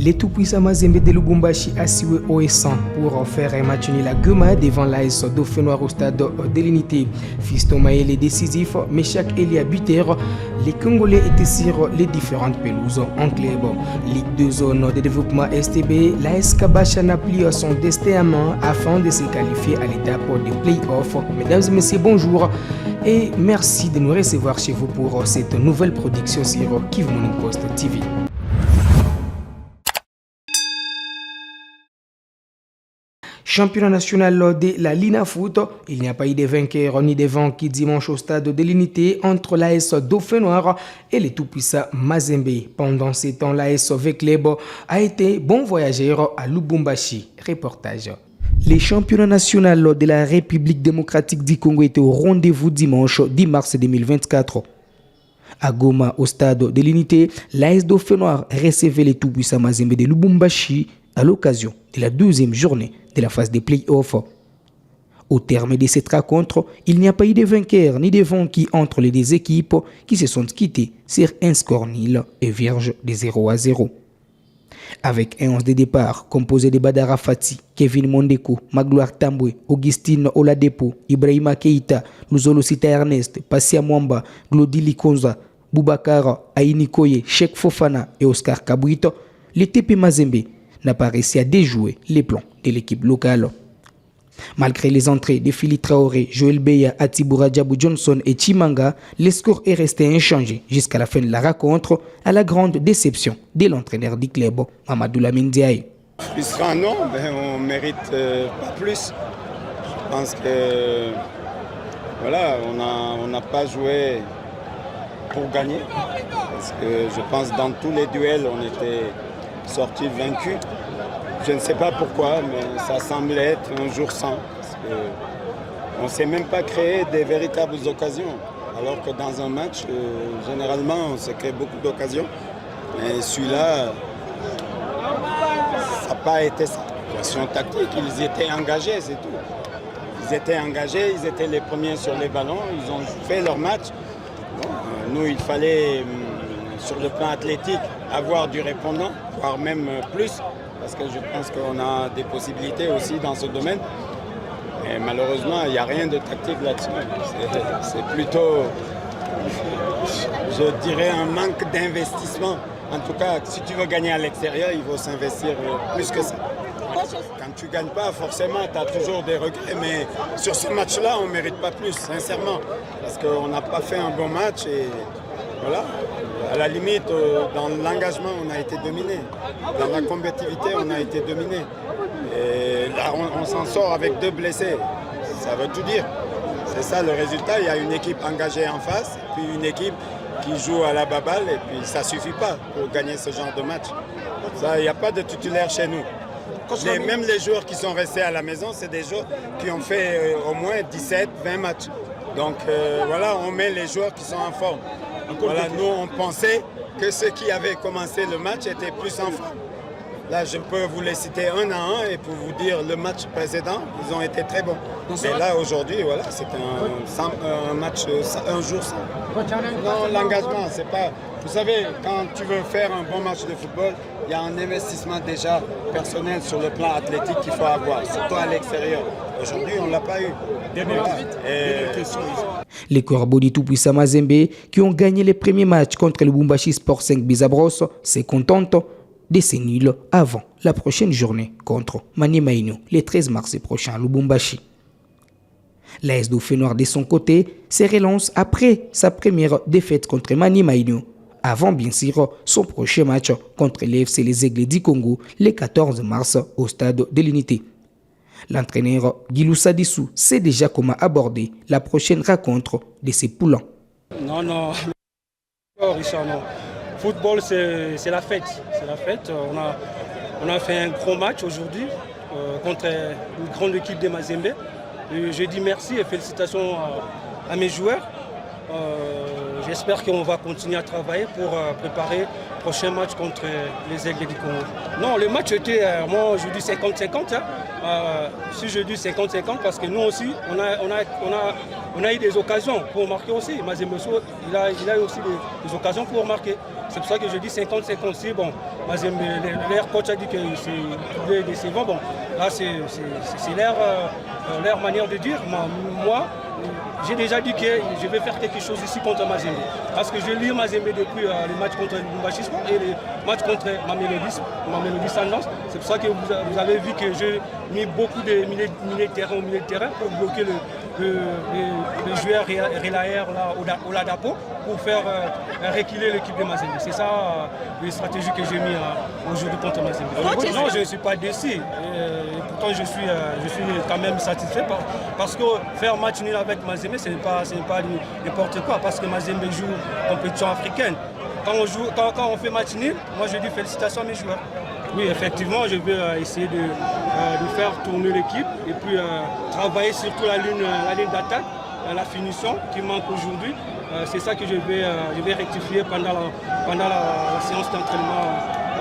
Les tout-puissants Mazembe de Lubumbashi a sué au S100 pour faire un match nul à Goma devant l'AS Dauphin Noir au stade de l'Unité. Fiston Maël est décisif, mais chaque Elia buteur. Les Congolais étaient sur les différentes pelouses en club. Ligue 2 zone de développement STB, l'AS Kabasha n'a pris son destin à main afin de se qualifier à l'étape des play-offs. Mesdames et messieurs, bonjour et merci de nous recevoir chez vous pour cette nouvelle production sur Kivu Morning Post TV. Championnat national de la Lina Foot, il n'y a pas eu de vainqueur ni de vaincu dimanche au stade de l'Unité entre l'AS Dauphin Noir et les tout-puissants Mazembe. Pendant ce temps, l'AS V-Club a été bon voyageur à Lubumbashi. Reportage. Les championnats nationaux de la République démocratique du Congo étaient au rendez-vous dimanche 10 mars 2024. À Goma, au stade de l'Unité, l'AS Dauphin Noir recevait les tout-puissants Mazembe de Lubumbashi à l'occasion de la deuxième journée de la phase des play-offs. Au terme de cette rencontre, il n'y a pas eu de vainqueur ni de vaincus entre les deux équipes qui se sont quittées sur un score nul et vierge de 0-0. Avec un 11 de départ composé de Badara Fati, Kevin Mondeko, Magloire Tambwe, Augustine Oladepo, Ibrahima Keita, Luzolo Sita Ernest, Passia Mwamba, Glody Likonza, Boubacar Aïnikoye, Cheikh Fofana et Oscar Kabuito, le TP Mazembe n'a pas réussi à déjouer les plans de l'équipe locale. Malgré les entrées de Philippe Traoré, Joël Beya, Atibura Djabou Johnson et Chimanga, le score est resté inchangé jusqu'à la fin de la rencontre, à la grande déception de l'entraîneur du club, Mamadou Lamine Diaye. Non, on ne mérite pas plus. Je pense que voilà, on n'a pas joué pour gagner. Parce que je pense que dans tous les duels, on était sorti vaincu. Je ne sais pas pourquoi, mais ça semble être un jour sans. On ne s'est même pas créé des véritables occasions. Alors que dans un match, généralement, on se crée beaucoup d'occasions. Mais celui-là, ça n'a pas été ça. Question tactique, ils étaient engagés, c'est tout. Ils étaient engagés, ils étaient les premiers sur les ballons, ils ont fait leur match. Nous, il fallait, sur le plan athlétique, avoir du répondant, voire même plus, parce que je pense qu'on a des possibilités aussi dans ce domaine. Et malheureusement, il n'y a rien de tactique là-dessus. C'est plutôt, je dirais, un manque d'investissement. En tout cas, si tu veux gagner à l'extérieur, il faut s'investir plus que ça. Quand tu ne gagnes pas, forcément, tu as toujours des regrets. Mais sur ce match-là, on ne mérite pas plus, sincèrement. Parce qu'on n'a pas fait un bon match et voilà. À la limite, dans l'engagement, on a été dominé. Dans la combativité, on a été dominé. Et là, on s'en sort avec 2 blessés. Ça veut tout dire. C'est ça le résultat. Il y a une équipe engagée en face, puis une équipe qui joue à la baballe, et puis ça ne suffit pas pour gagner ce genre de match. Il n'y a pas de titulaire chez nous. Même les joueurs qui sont restés à la maison, c'est des joueurs qui ont fait au moins 17, 20 matchs. Donc voilà, on met les joueurs qui sont en forme. Voilà, nous, on pensait que ceux qui avaient commencé le match étaient plus en forme. Là, je peux vous les citer un à un et pour vous dire le match précédent, ils ont été très bons. Mais là, aujourd'hui, voilà, c'est un match, un jour sans. Non, l'engagement, c'est pas... Vous savez, quand tu veux faire un bon match de football, il y a un investissement déjà personnel sur le plan athlétique qu'il faut avoir, surtout à l'extérieur. Aujourd'hui, on ne l'a pas eu. Les Corbeaux du tout-puissant Mazembe, qui ont gagné les premiers matchs contre le Lubumbashi Sport 5 Bizabros, se contentent de ces nuls avant la prochaine journée contre Maniema Union, le 13 mars prochain à Lubumbashi. L'AS Dauphin Noir de son côté se relance après sa première défaite contre Maniema Union, avant bien sûr son prochain match contre l'FC Les Aigles du Congo le 14 mars au stade de l'Unité. L'entraîneur Guilou Sadissou sait déjà comment aborder la prochaine rencontre de ses poulains. Non, Richard, non. Football, c'est la fête. C'est la fête. On a fait un gros match aujourd'hui contre une grande équipe de Mazembe. Je dis merci et félicitations à mes joueurs. J'espère qu'on va continuer à travailler pour préparer prochain match contre les Aigles du Congo. Non, le match était, moi je dis 50-50. Hein. Si je dis 50-50 parce que nous aussi, on a eu des occasions pour marquer aussi. Mazembe il a eu aussi des occasions pour marquer. C'est pour ça que je dis 50-50. Si bon, Mazembe, leur coach a dit qu'il est décevant. Bon, là c'est leur manière de dire. Moi, j'ai déjà dit que je vais faire quelque chose ici contre Mazembe. Parce que je lis Mazembe depuis le match contre Lubumbashi Sport et le match contre Mamelodi Sundowns. C'est pour ça que vous avez vu que j'ai mis beaucoup de milieux de terrain pour bloquer le joueur Relaer Oladapo pour faire reculer l'équipe de Mazembe. C'est ça la stratégie que j'ai mis aujourd'hui contre Mazembe. Non, je ne suis pas déçu. Et pourtant, je suis quand même satisfait parce que faire match nul avec Mazembe, ce n'est pas n'importe quoi. Parce que Mazembe joue compétition africaine. Quand on fait match nul, moi je dis félicitations à mes joueurs. Oui, effectivement, je vais essayer de faire tourner l'équipe et puis travailler surtout la ligne d'attaque, la finition qui manque aujourd'hui. C'est ça que je vais rectifier pendant la séance d'entraînement.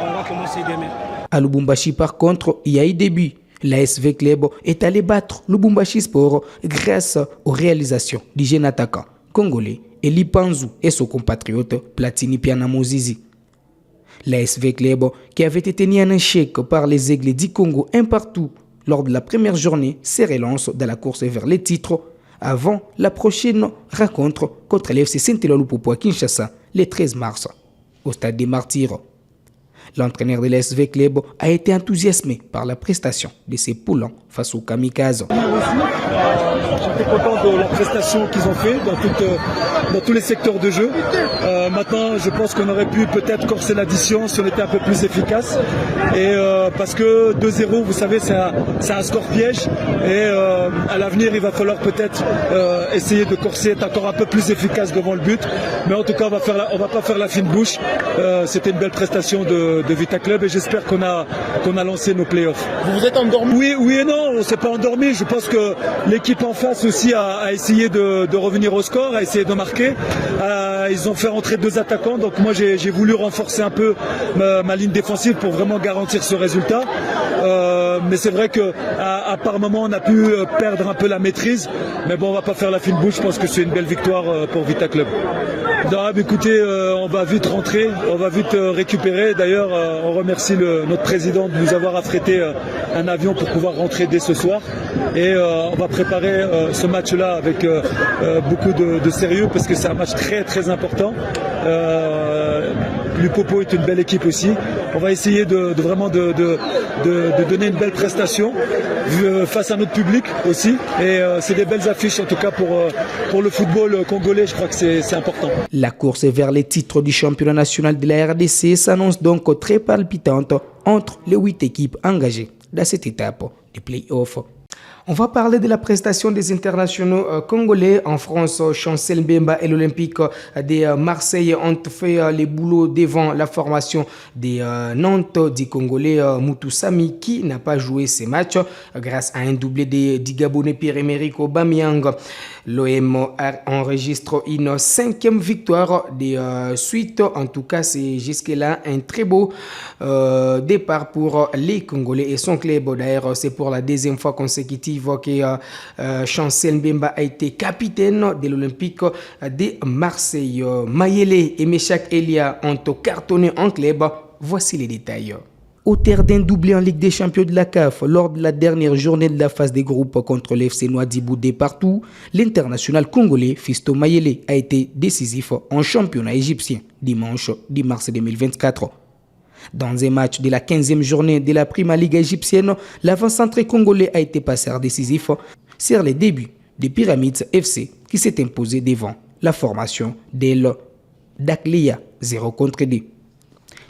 On va commencer demain. À Lubumbashi, par contre, il y a eu début. L'ASV Club est allé battre Lubumbashi Sport grâce aux réalisations du jeune attaquant congolais Eli Panzu et son compatriote Platini Pianamozizi. L'ASV Club, qui avait été mis en échec par les Aigles du Congo un partout lors de la première journée, se relance dans la course vers les titres avant la prochaine rencontre contre l'FC Saint-Éloi-Lupopo à Kinshasa le 13 mars au stade des Martyrs. L'entraîneur de l'ASV Club a été enthousiasmé par la prestation de ses poulants face au Kamikaze. J'étais content de la prestation qu'ils ont fait dans tous les secteurs de jeu. Maintenant, je pense qu'on aurait pu peut-être corser l'addition si on était un peu plus efficace. Et parce que 2-0, vous savez, c'est un score piège. Et à l'avenir, il va falloir peut-être essayer de corser, être encore un peu plus efficace devant le but. Mais en tout cas, on va pas faire la fine bouche. C'était une belle prestation de Vita Club et j'espère qu'on a lancé nos playoffs. Vous vous êtes endormi? Oui et non, on s'est pas endormi. Je pense que l'équipe en face aussi a essayé de revenir au score, a essayé de marquer. Ils ont fait rentrer 2 attaquants, donc moi j'ai voulu renforcer un peu ma ligne défensive pour vraiment garantir ce résultat. Mais c'est vrai qu'à par moment on a pu perdre un peu la maîtrise. Mais bon, on va pas faire la fine bouche. Je pense que c'est une belle victoire pour Vita Club. Non, écoutez, on va vite rentrer, on va vite récupérer. D'ailleurs, on remercie notre président de nous avoir affrété un avion pour pouvoir rentrer dès ce soir. Et on va préparer ce match-là avec beaucoup de sérieux parce que c'est un match très très important. Lupopo est une belle équipe aussi. On va essayer de vraiment de donner une belle prestation face à notre public aussi. Et c'est des belles affiches en tout cas pour le football congolais. Je crois que c'est important. La course vers les titres du championnat national de la RDC s'annonce donc très palpitante entre les 8 équipes engagées dans cette étape des play-offs. On va parler de la prestation des internationaux congolais. En France, Chancel Mbemba et l'Olympique de Marseille ont fait les boulots devant la formation des Nantes du Congolais Moutou Sami qui n'a pas joué ces matchs grâce à un doublé du Gabonais Pierre-Emerick Aubameyang. L'OM enregistre une 5e victoire de suite. En tout cas, c'est jusque-là un très beau départ pour les Congolais et son club. D'ailleurs, c'est pour la 2e fois consécutive que Chancel Mbemba a été capitaine de l'Olympique de Marseille. Mayele et Meshak Elia ont cartonné en club. Voici les détails. Au terme d'un doublé en Ligue des Champions de la CAF lors de la dernière journée de la phase des groupes contre l'FC Nouadhibou partout, l'international congolais Fiston Mayele a été décisif en championnat égyptien dimanche 10 mars 2024. Dans un match de la 15e journée de la Prima Liga égyptienne, l'avant-centre congolais a été passeur décisif sur les débuts des Pyramids FC qui s'est imposé devant la formation d'El Dakleya 0-2.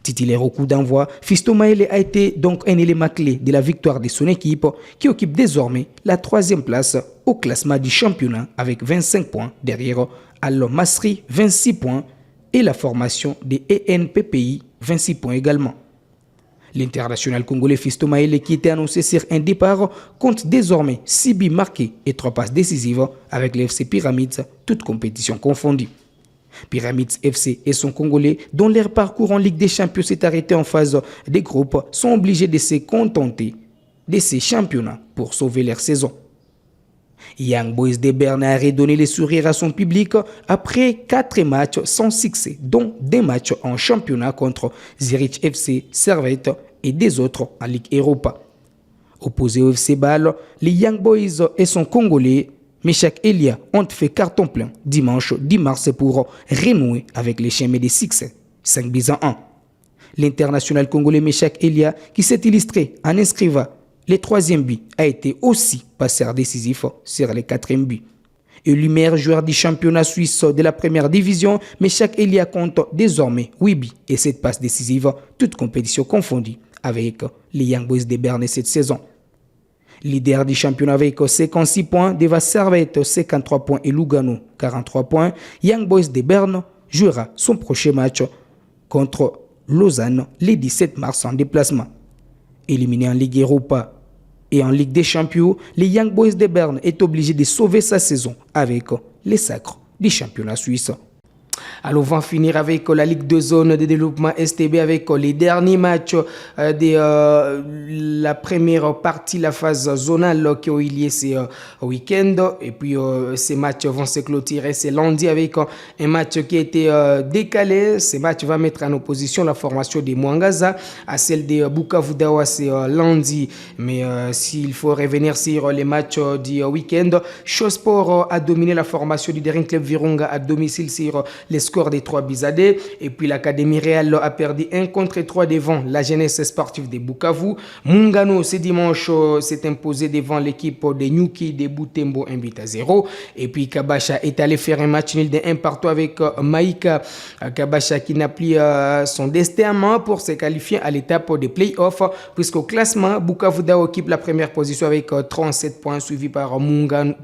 Titulaire au coup d'envoi, Fiston Mayele a été donc un élément clé de la victoire de son équipe qui occupe désormais la 3e place au classement du championnat avec 25 points derrière Al Masri 26 points et la formation des ENPPI 26 points également. L'international congolais Fiston Mayele qui était annoncé sur un départ compte désormais 6 buts marqués et 3 passes décisives avec l'FC Pyramids, toutes compétitions confondues. Pyramids FC et son Congolais, dont leur parcours en Ligue des Champions s'est arrêté en phase des groupes, sont obligés de se contenter de ces championnats pour sauver leur saison. Young Boys de Berne a redonné les sourires à son public après 4 matchs sans succès, dont 2 matchs en championnat contre Zurich FC, Servette et des autres en Ligue Europa. Opposé au FC Bâle, les Young Boys et son Congolais, Meshak Elia, ont fait carton plein dimanche 10 mars pour renouer avec les chemins des succès, 5-1. L'international congolais Meshak Elia, qui s'est illustré en inscrivant le 3e but, a été aussi passeur décisif sur le 4e but. Élu meilleur joueur du championnat suisse de la première division, Meshak Elia compte désormais 8 buts et 7 passes décisives, toutes compétitions confondues, avec les Young Boys de Berne cette saison. Leader du championnat avec 56 points, devant Servette 53 points et Lugano 43 points, Young Boys de Berne jouera son prochain match contre Lausanne le 17 mars en déplacement. Éliminé en Ligue Europa et en Ligue des Champions, les Young Boys de Berne est obligé de sauver sa saison avec les sacres du championnat suisse. Alors, on va finir avec la Ligue de zone de développement STB avec les derniers matchs de la première partie, la phase zonale qui ont eu lieu ce week-end. Et puis, ces matchs vont se clôturer ce lundi avec un match qui a été décalé. Ce match va mettre en opposition la formation de Mwangaza à celle de Bukavu Dawa, c'est lundi. Mais s'il faut revenir sur les matchs du week-end, Shosport a dominé la formation du Daring Club Virunga à domicile sur les scores des 3 buts à 2. Et puis l'Académie Real a perdu 1-3 devant la jeunesse sportive de Bukavu. Mungano ce dimanche s'est imposé devant l'équipe de Nyuki de Butembo 1-0. Et puis Kabasha est allé faire un match nul de 1-2 avec Maïka. Kabasha qui n'a plus son destin en main pour se qualifier à l'étape des playoffs, puisqu'au classement Bukavu Dao occupe la première position avec 37 points, suivi par Mungano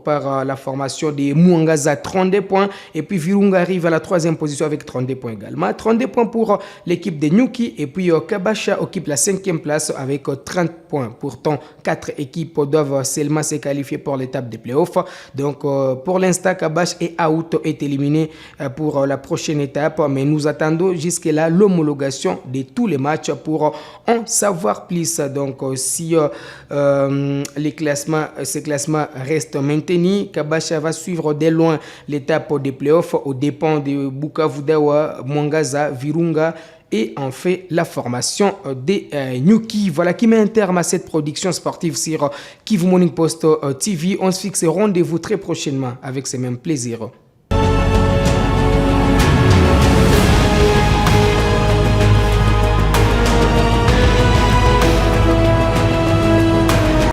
par la formation de Mwangaza 32 points. Et puis Virunga arrive à la 3e position avec 32 points également. 32 points pour l'équipe de Nyuki. Et puis Kabasha occupe la 5e place avec 30 points. Pourtant, 4 équipes doivent seulement se qualifier pour l'étape des playoffs. Donc pour l'instant, Kabasha est out, est éliminé pour la prochaine étape. Mais nous attendons jusque-là l'homologation de tous les matchs pour en savoir plus. Donc si ces classements restent maintenus, Kabasha va suivre de loin l'étape des playoffs aux dépens de Bukavu Dawa, Mwangaza, Virunga et en fait la formation des Nyuki. Voilà qui met un terme à cette production sportive sur Kivu Morning Post TV. On se fixe rendez-vous très prochainement avec ce même plaisir.